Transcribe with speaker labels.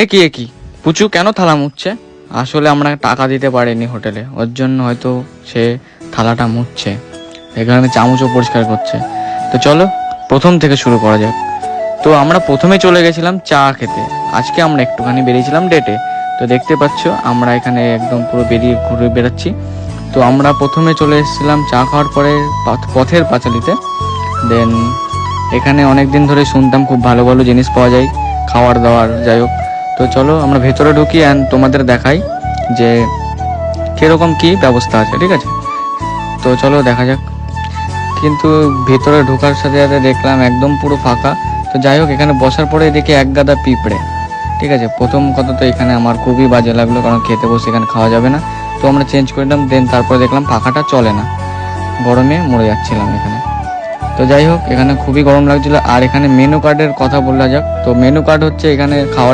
Speaker 1: এ কি পুচু কেন থালা মুছছে? আসলে আমরা টাকা দিতে পারিনি হোটেলে, ওর জন্য হয়তো সে থালাটা মুছছে, এখানে চামচও পরিষ্কার করছে। তো চলো প্রথম থেকে শুরু করা যাক। তো আমরা প্রথমে চলে গেছিলাম চা খেতে। আজকে আমরা একটুখানি বেরিয়েছিলাম ডেটে। তো দেখতে পাচ্ছ আমরা এখানে একদম পুরো বেরিয়ে ঘুরে বেড়াচ্ছি। তো আমরা প্রথমে চলে এসেছিলাম চা খাওয়ার পরে পথের পাঁচালিতে। দেন এখানে অনেক দিন ধরে শুনতাম খুব ভালো ভালো জিনিস পাওয়া যায়, খাওয়ার দাওয়ার, যাই হোক। তো চলো আমরা ভেতরে ঢুকি অ্যান্ড তোমাদের দেখাই যে কীরকম কী ব্যবস্থা আছে, ঠিক আছে? তো চলো দেখা যাক। কিন্তু ভেতরে ঢোকার সাথে সাথে দেখলাম একদম পুরো ফাঁকা। তো যাই হোক, এখানে বসার পরে দেখি এক গাদা পিঁপড়ে। ঠিক আছে, প্রথম কথা তো এখানে আমার খুবই বাজে লাগলো, কারণ খেতে বসে এখানে খাওয়া যাবে না। তো আমরা চেঞ্জ করে নিলাম। দেন তারপরে দেখলাম পাখাটা চলে না, গরমে মরে যাচ্ছিলাম এখানে। তো যাই হোক, এখানে খুবই গরম লাগছিল। আর এখানে মেনু কার্ডের কথা বলা যাক। তো মেনু কার্ড হচ্ছে এখানে খাওয়ার